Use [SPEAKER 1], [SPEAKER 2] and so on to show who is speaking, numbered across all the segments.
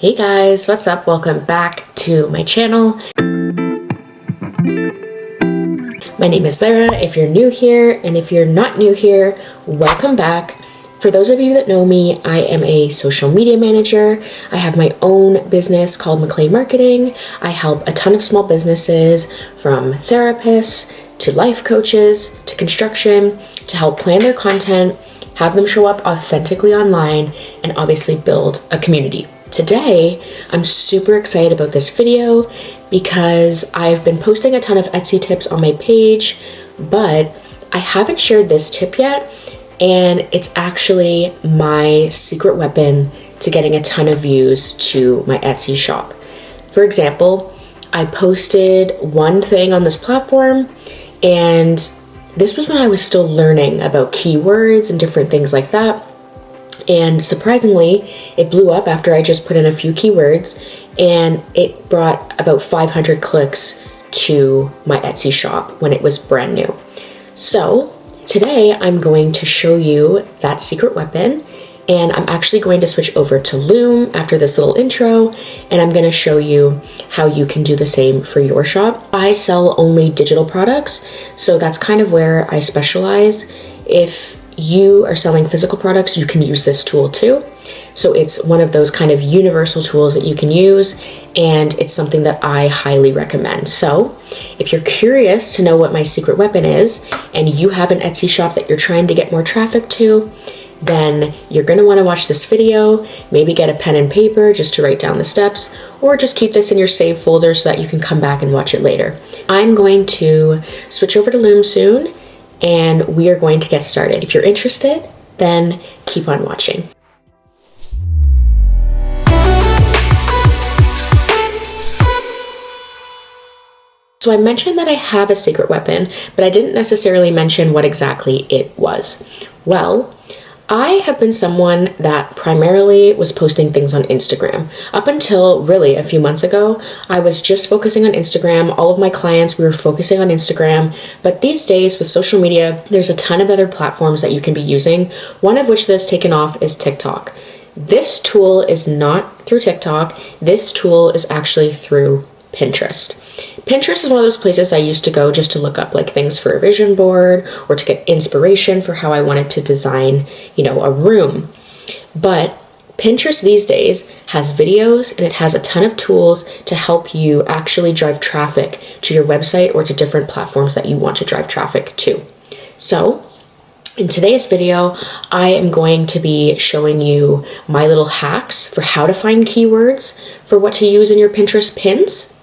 [SPEAKER 1] Hey guys, what's up? Welcome back to my channel. My name is Lara if you're new here, and if you're not new here, welcome back. For those of you that know me, I am a social media manager. I have my own business called McClay Marketing. I help a ton of small businesses, from therapists to life coaches to construction, to help plan their content, have them show up authentically online, and obviously build a community. Today, I'm super excited about this video because I've been posting a ton of Etsy tips on my page, but I haven't shared this tip yet, and it's actually my secret weapon to getting a ton of views to my Etsy shop. For example, I posted one thing on this platform, and this was when I was still learning about keywords and different things like that. And surprisingly, it blew up after I just put in a few keywords, and it brought about 500 clicks to my Etsy shop when it was brand new. So today I'm going to show you that secret weapon, and I'm actually going to switch over to Loom after this little intro, and I'm going to show you how you can do the same for your shop. I sell only digital products, so that's kind of where I specialize. If you are selling physical products, you can use this tool too. So it's one of those kind of universal tools that you can use, and it's something that I highly recommend. So if you're curious to know what my secret weapon is, and you have an Etsy shop that you're trying to get more traffic to, then you're going to want to watch this video, maybe get a pen and paper just to write down the steps, or just keep this in your save folder so that you can come back and watch it later. I'm going to switch over to Loom soon, and we are going to get started. If you're interested, then keep on watching. So I mentioned that I have a secret weapon, but I didn't necessarily mention what exactly it was. Well, I have been someone that primarily was posting things on Instagram. Up until really a few months ago, I was just focusing on Instagram. All of my clients, we were focusing on Instagram. But these days with social media, there's a ton of other platforms that you can be using. One of which that's taken off is TikTok. This tool is not through TikTok. This tool is actually through Pinterest. Pinterest is one of those places I used to go just to look up like things for a vision board or to get inspiration for how I wanted to design, a room. But Pinterest these days has videos, and it has a ton of tools to help you actually drive traffic to your website or to different platforms that you want to drive traffic to. So in today's video, I am going to be showing you my little hacks for how to find keywords for what to use in your Pinterest pins.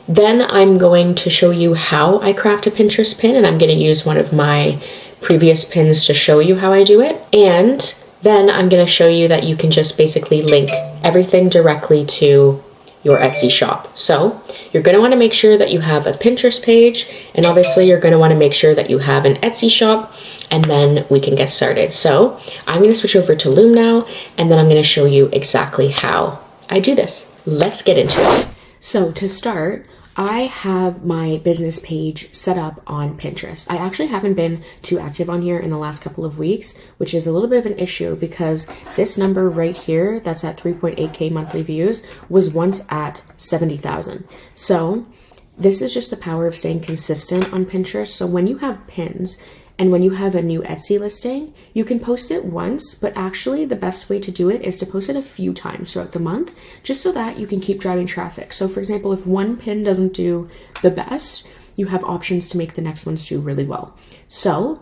[SPEAKER 1] Then I'm going to show you how I craft a Pinterest pin, and I'm going to use one of my previous pins to show you how I do it. And then I'm going to show you that you can just basically link everything directly to your Etsy shop. So you're going to want to make sure that you have a Pinterest page, and obviously you're going to want to make sure that you have an Etsy shop, and then we can get started. So I'm going to switch over to Loom now, and then I'm going to show you exactly how I do this. Let's get into it. So to start, I have my business page set up on Pinterest. I actually haven't been too active on here in the last couple of weeks, which is a little bit of an issue because this number right here, that's at 3.8K monthly views, was once at 70,000. So this is just the power of staying consistent on Pinterest. So when you have pins, and when you have a new Etsy listing, you can post it once, but actually the best way to do it is to post it a few times throughout the month, just so that you can keep driving traffic. So for example, if one pin doesn't do the best, you have options to make the next ones do really well. So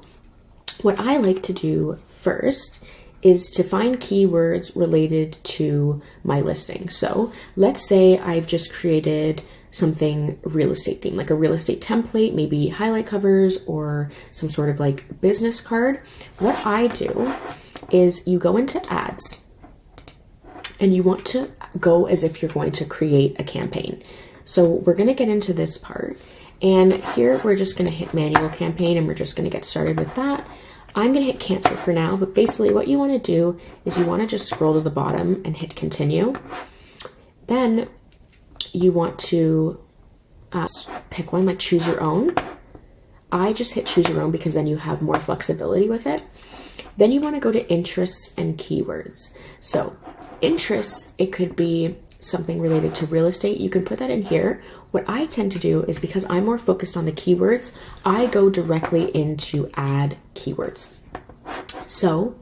[SPEAKER 1] what I like to do first is to find keywords related to my listing. So let's say I've just created something real estate theme, like a real estate template, maybe highlight covers or some sort of like business card. What I do is you go into ads, and you want to go as if you're going to create a campaign. So we're going to get into this part, and here we're just going to hit manual campaign, and we're just going to get started with that. I'm going to hit cancel for now, but basically what you want to do is you want to just scroll to the bottom and hit continue. Then you want to pick one, like choose your own. I just hit choose your own because then you have more flexibility with it. Then you want to go to interests and keywords. So interests, it could be something related to real estate, you can put that in here. What I tend to do is, because I'm more focused on the keywords, I go directly into add keywords. So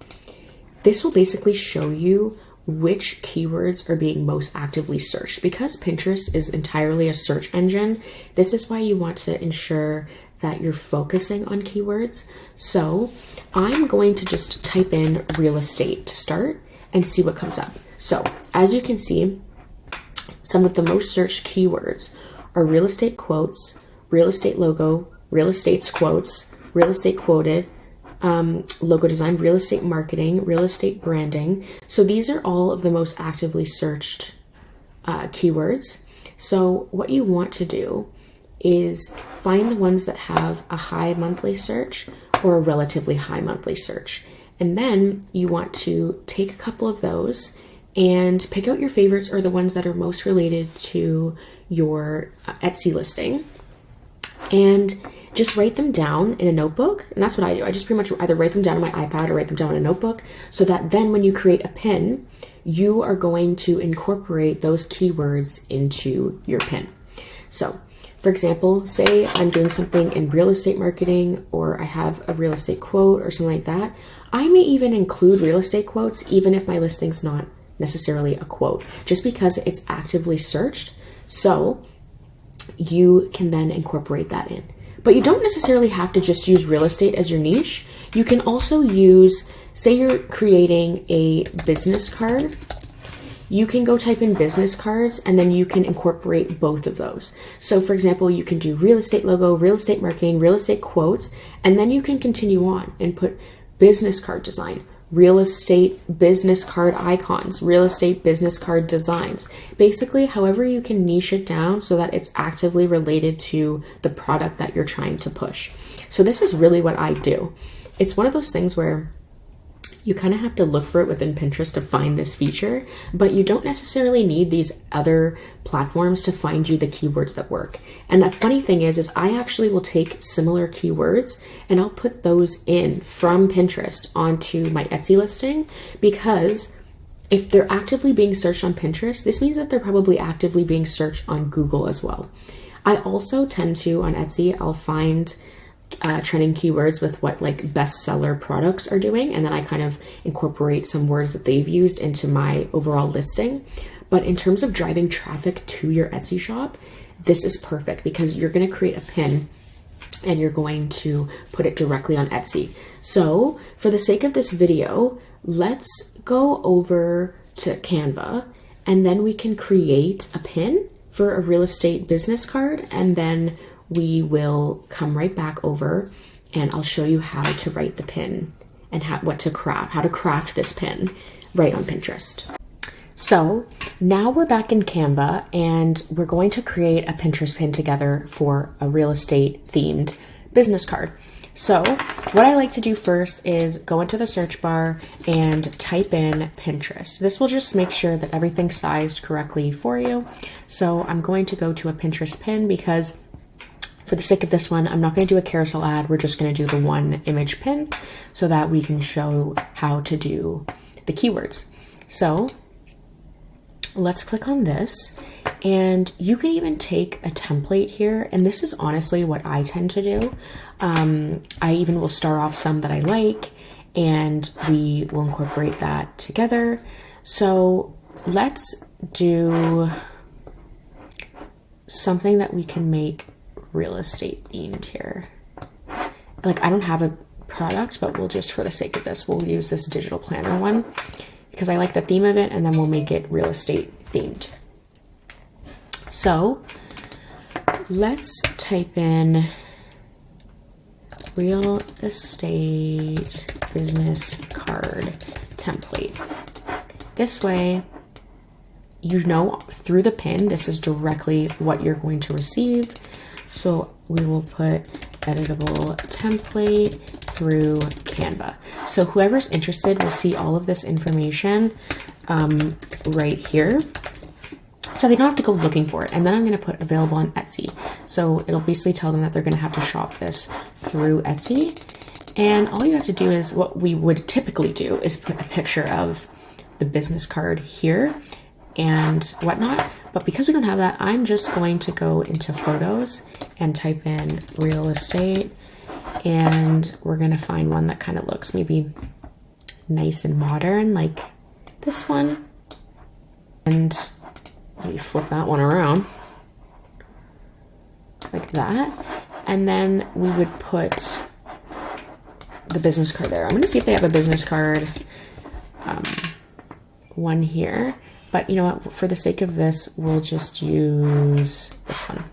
[SPEAKER 1] this will basically show you which keywords are being most actively searched. Because Pinterest is entirely a search engine, this is why you want to ensure that you're focusing on keywords. So I'm going to just type in real estate to start and see what comes up. So as you can see, some of the most searched keywords are real estate quotes, real estate logo, real estate's quotes, real estate quoted, logo design, real estate marketing, real estate branding. So these are all of the most actively searched keywords. So what you want to do is find the ones that have a high monthly search or a relatively high monthly search. And then you want to take a couple of those and pick out your favorites, or the ones that are most related to your Etsy listing, and just write them down in a notebook. And that's what I do. I just pretty much either write them down on my iPad or write them down in a notebook, so that then when you create a pin, you are going to incorporate those keywords into your pin. So for example, say I'm doing something in real estate marketing, or I have a real estate quote or something like that. I may even include real estate quotes even if my listing's not necessarily a quote, just because it's actively searched. So you can then incorporate that in. But you don't necessarily have to just use real estate as your niche. You can also use, say you're creating a business card, you can go type in business cards, and then you can incorporate both of those. So for example, you can do real estate logo, real estate marketing, real estate quotes, and then you can continue on and put business card design, real estate business card icons, real estate business card designs. Basically, however you can niche it down so that it's actively related to the product that you're trying to push. So this is really what I do. It's one of those things where you kind of have to look for it within Pinterest to find this feature, but you don't necessarily need these other platforms to find you the keywords that work. And the funny thing is I actually will take similar keywords and I'll put those in from Pinterest onto my Etsy listing, because if they're actively being searched on Pinterest, this means that they're probably actively being searched on Google as well. I also tend to, on Etsy, I'll find trending keywords with what like bestseller products are doing, and then I kind of incorporate some words that they've used into my overall listing. But in terms of driving traffic to your Etsy shop, this is perfect, because you're going to create a pin and you're going to put it directly on Etsy. So for the sake of this video, let's go over to Canva, and then we can create a pin for a real estate business card, and then we will come right back over and I'll show you how to write the pin and how to craft this pin right on Pinterest. So now we're back in Canva and we're going to create a Pinterest pin together for a real estate themed business card. So what I like to do first is go into the search bar and type in Pinterest. This will just make sure that everything's sized correctly for you. So I'm going to go to a Pinterest pin, because for the sake of this one, I'm not going to do a carousel ad. We're just going to do the one image pin so that we can show how to do the keywords. So let's click on this, and you can even take a template here. And this is honestly what I tend to do. I even will start off some that I like, and we will incorporate that together. So let's do something that we can make real estate themed here. Like, I don't have a product, but we'll just, for the sake of this, we'll use this digital planner one because I like the theme of it, and then we'll make it real estate themed. So let's type in real estate business card template. This way, you know, through the pin, this is directly what you're going to receive. So we will put editable template through Canva. So whoever's interested will see all of this information right here. So they don't have to go looking for it. And then I'm going to put available on Etsy. So it'll basically tell them that they're going to have to shop this through Etsy. And all you have to do is, what we would typically do is put a picture of the business card here. and whatnot. But because we don't have that, I'm just going to go into photos and type in real estate, and we're gonna find one that kind of looks maybe nice and modern, like this one, and maybe flip that one around like that, and then we would put the business card there. I'm gonna see if they have a business card one here, but you know what, for the sake of this, we'll just use this one,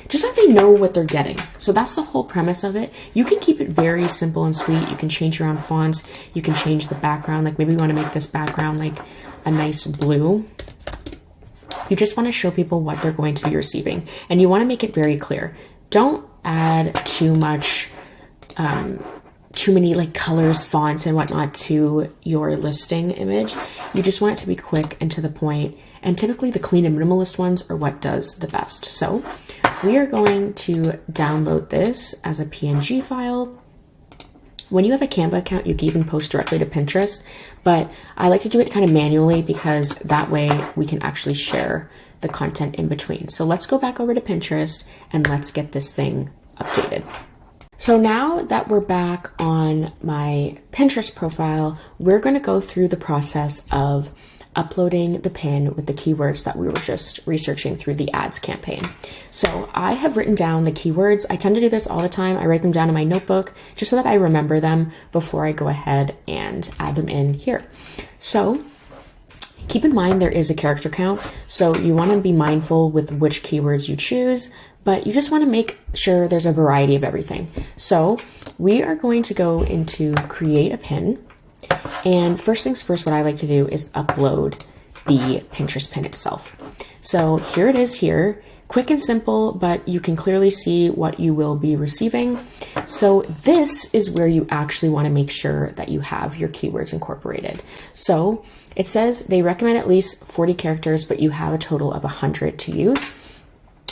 [SPEAKER 1] just so that they know what they're getting. So that's the whole premise of it. You can keep it very simple and sweet. You can change around fonts, you can change the background, like maybe you want to make this background like a nice blue. You just want to show people what they're going to be receiving, and you want to make it very clear. Don't add too much, too many like colors, fonts, and whatnot to your listing image. You just want it to be quick and to the point, and typically the clean and minimalist ones are what does the best. So we are going to download this as a PNG file. When you have a Canva account, you can even post directly to Pinterest, but I like to do it kind of manually because that way we can actually share the content in between. So let's go back over to Pinterest and let's get this thing updated. So now that we're back on my Pinterest profile, we're going to go through the process of uploading the pin with the keywords that we were just researching through the ads campaign. So I have written down the keywords. I tend to do this all the time. I write them down in my notebook just so that I remember them before I go ahead and add them in here. So keep in mind there is a character count, so you want to be mindful with which keywords you choose, but you just want to make sure there's a variety of everything. So we are going to go into create a pin. And first things first, what I like to do is upload the Pinterest pin itself. So here it is here, quick and simple, but you can clearly see what you will be receiving. So this is where you actually want to make sure that you have your keywords incorporated. So it says they recommend at least 40 characters, but you have a total of 100 to use.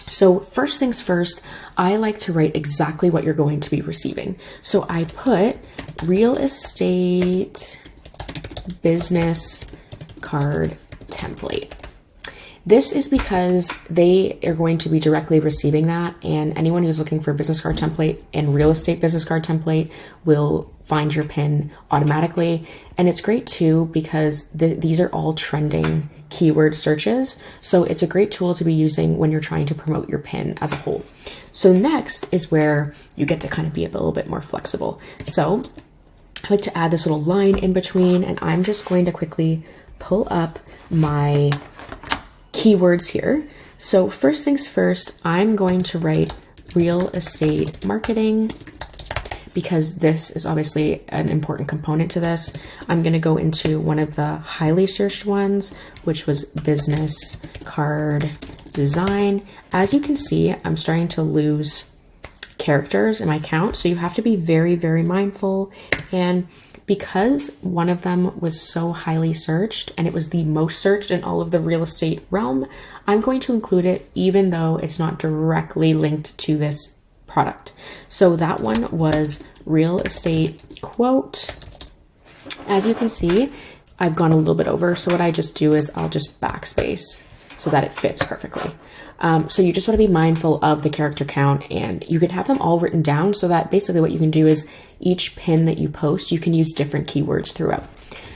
[SPEAKER 1] So first things first, I like to write exactly what you're going to be receiving. So I put real estate business card template. This is because they are going to be directly receiving that, and anyone who's looking for a business card template and real estate business card template will find your pin automatically. And it's great too because these are all trending keyword searches. So it's a great tool to be using when you're trying to promote your pin as a whole. So next is where you get to kind of be a little bit more flexible. So I like to add this little line in between, and I'm just going to quickly pull up my keywords here. So first things first, I'm going to write real estate marketing because this is obviously an important component to this. I'm going to go into one of the highly searched ones, which was business card design. As you can see, I'm starting to lose characters in my count, so you have to be very, very mindful. And because one of them was so highly searched and it was the most searched in all of the real estate realm, I'm going to include it even though it's not directly linked to this product. So that one was real estate quote. As you can see, I've gone a little bit over, so what I just do is I'll just backspace so that it fits perfectly. So you just want to be mindful of the character count, and you can have them all written down so that basically what you can do is each pin that you post, you can use different keywords throughout.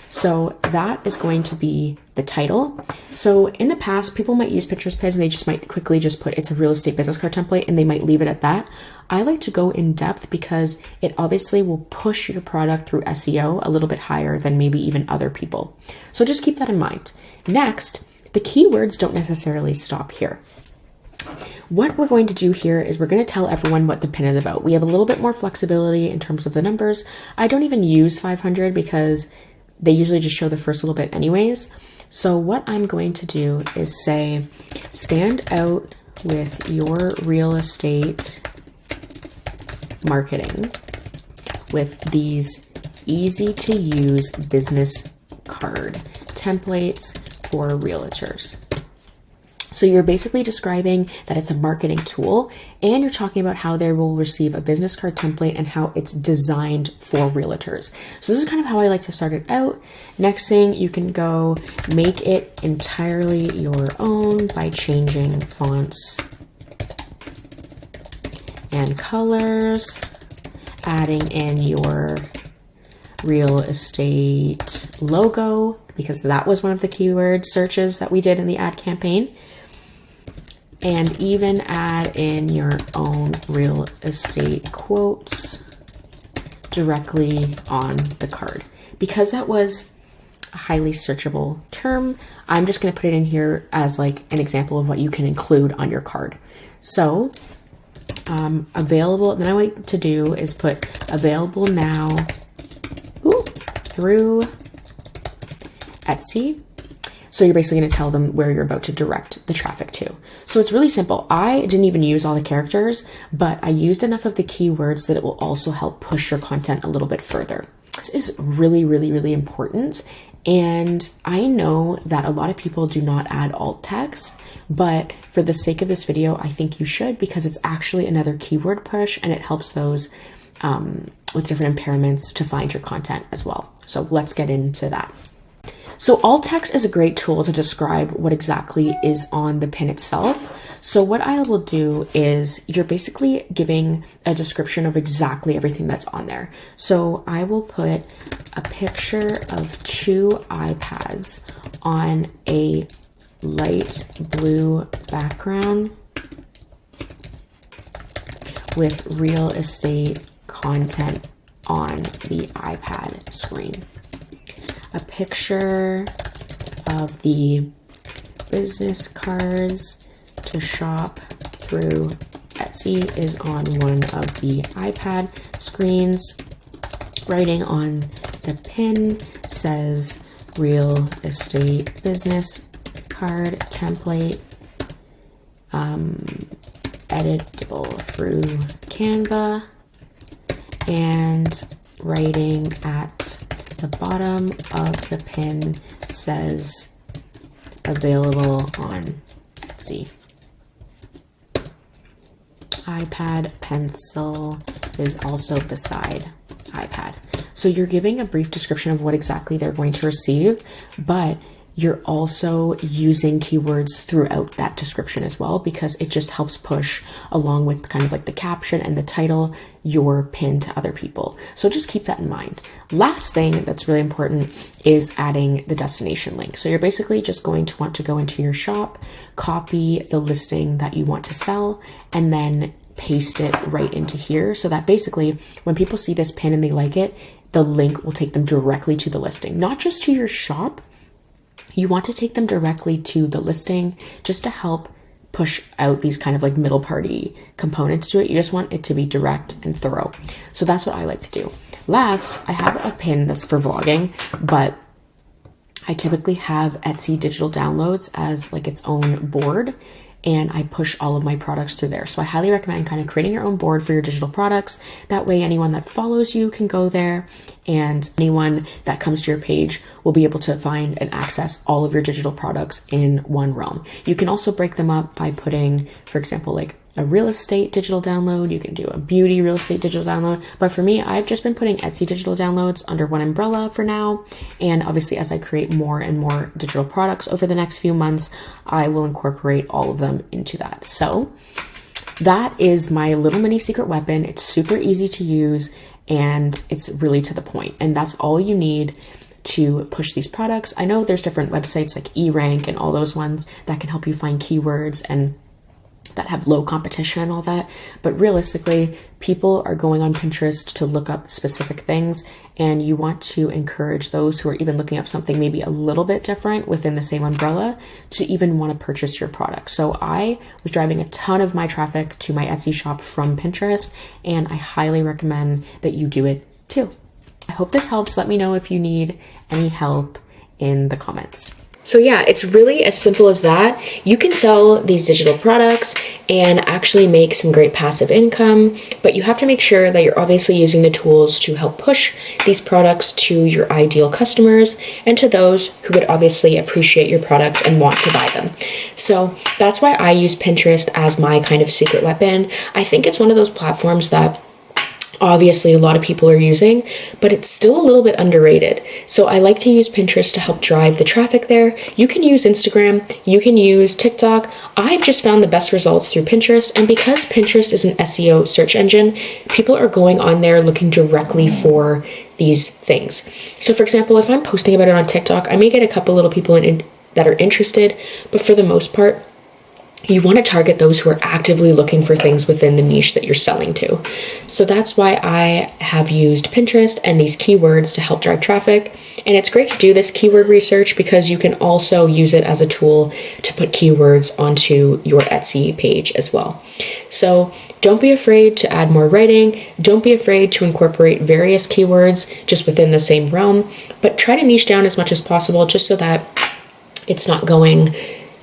[SPEAKER 1] So that is going to be the title. So in the past, people might use Pinterest pins and they just might quickly just put it's a real estate business card template and they might leave it at that. I like to go in depth because it obviously will push your product through SEO a little bit higher than maybe even other people. So just keep that in mind. Next, the keywords don't necessarily stop here. What we're going to do here is we're going to tell everyone what the pin is about. We have a little bit more flexibility in terms of the numbers. I don't even use 500 because they usually just show the first little bit anyways. So what I'm going to do is say, stand out with your real estate marketing with these easy to use business card templates for realtors. So you're basically describing that it's a marketing tool, and you're talking about how they will receive a business card template and how it's designed for realtors. So this is kind of how I like to start it out. Next thing, you can go make it entirely your own by changing fonts and colors, adding in your real estate logo, because that was one of the keyword searches that we did in the ad campaign. And even add in your own real estate quotes directly on the card. Because that was a highly searchable term, I'm just going to put it in here as like an example of what you can include on your card. So available, then I like to do is put available now through Etsy. So you're basically going to tell them where you're about to direct the traffic to. So it's really simple. I didn't even use all the characters, but I used enough of the keywords that it will also help push your content a little bit further. This is really, really, really important. And I know that a lot of people do not add alt text, but for the sake of this video, I think you should, because it's actually another keyword push and it helps those with different impairments to find your content as well. So let's get into that. So alt text is a great tool to describe what exactly is on the pin itself. So what I will do is you're basically giving a description of exactly everything that's on there. So I will put a picture of 2 iPads on a light blue background with real estate content on the iPad screen. A picture of the business cards to shop through Etsy is on one of the iPad screens. Writing on the pin says real estate business card template, editable through Canva, and writing at the bottom of the pin says available on Etsy. iPad pencil is also beside iPad. So you're giving a brief description of what exactly they're going to receive, but you're also using keywords throughout that description as well, because it just helps push, along with kind of like the caption and the title, your pin to other people. So just keep that in mind. Last thing that's really important is adding the destination link. So you're basically just going to want to go into your shop, copy the listing that you want to sell, and then paste it right into here, so that basically when people see this pin and they like it, the link will take them directly to the listing, not just to your shop. You want to take them directly to the listing just to help push out these kind of like middle party components to it. You just want it to be direct and thorough. So that's what I like to do. Last, I have a pin that's for vlogging, but I typically have Etsy digital downloads as like its own board, and I push all of my products through there. So I highly recommend kind of creating your own board for your digital products. That way anyone that follows you can go there, and anyone that comes to your page will be able to find and access all of your digital products in one realm. You can also break them up by putting, for example, like a real estate digital download. You can do a beauty real estate digital download. But for me, I've just been putting Etsy digital downloads under one umbrella for now. And obviously, as I create more and more digital products over the next few months, I will incorporate all of them into that. So that is my little mini secret weapon. It's super easy to use and it's really to the point. And that's all you need to push these products. I know there's different websites like eRank and all those ones that can help you find keywords and that have low competition and all that. But realistically, people are going on Pinterest to look up specific things, and you want to encourage those who are even looking up something maybe a little bit different within the same umbrella to even want to purchase your product. So I was driving a ton of my traffic to my Etsy shop from Pinterest, and I highly recommend that you do it too. I hope this helps. Let me know if you need any help in the comments. So yeah, it's really as simple as that. You can sell these digital products and actually make some great passive income, but you have to make sure that you're obviously using the tools to help push these products to your ideal customers and to those who would obviously appreciate your products and want to buy them. So that's why I use Pinterest as my kind of secret weapon. I think it's one of those platforms that obviously a lot of people are using, but it's still a little bit underrated. So I like to use Pinterest to help drive the traffic there. You can use Instagram, you can use TikTok. I've just found the best results through Pinterest, and because Pinterest is an SEO search engine, people are going on there looking directly for these things. So for example, if I'm posting about it on TikTok, I may get a couple little people that are interested, but for the most part, you want to target those who are actively looking for things within the niche that you're selling to. So that's why I have used Pinterest and these keywords to help drive traffic. And it's great to do this keyword research because you can also use it as a tool to put keywords onto your Etsy page as well. So don't be afraid to add more writing. Don't be afraid to incorporate various keywords just within the same realm, but try to niche down as much as possible just so that it's not going,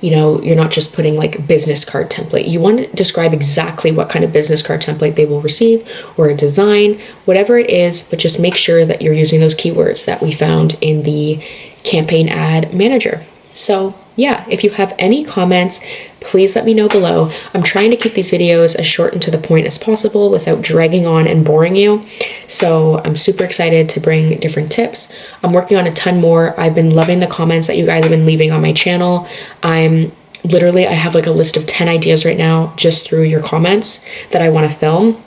[SPEAKER 1] you're not just putting like business card template. You want to describe exactly what kind of business card template they will receive, or a design, whatever it is, but just make sure that you're using those keywords that we found in the campaign ad manager. So yeah, if you have any comments, please let me know below. I'm trying to keep these videos as short and to the point as possible without dragging on and boring you. So I'm super excited to bring different tips. I'm working on a ton more. I've been loving the comments that you guys have been leaving on my channel. I have like a list of 10 ideas right now just through your comments that I want to film.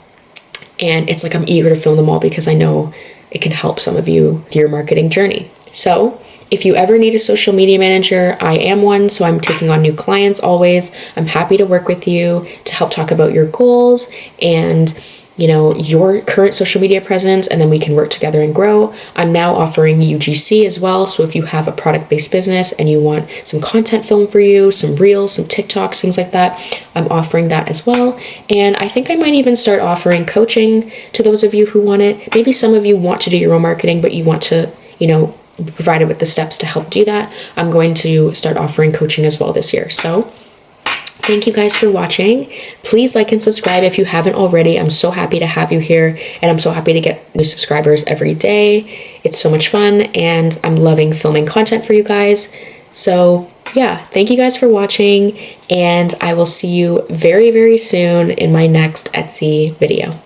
[SPEAKER 1] And it's like I'm eager to film them all because I know it can help some of you with your marketing journey. So if you ever need a social media manager, I am one, so I'm taking on new clients always. I'm happy to work with you to help talk about your goals and your current social media presence, and then we can work together and grow. I'm now offering UGC as well, so if you have a product-based business and you want some content filmed for you, some reels, some TikToks, things like that, I'm offering that as well. And I think I might even start offering coaching to those of you who want it. Maybe some of you want to do your own marketing, but you want to, provided with the steps to help do that. I'm going to start offering coaching as well this year. So thank you guys for watching. Please like and subscribe if you haven't already. I'm so happy to have you here, and I'm so happy to get new subscribers every day. It's so much fun, and I'm loving filming content for you guys. So yeah, thank you guys for watching, and I will see you very, very soon in my next Etsy video.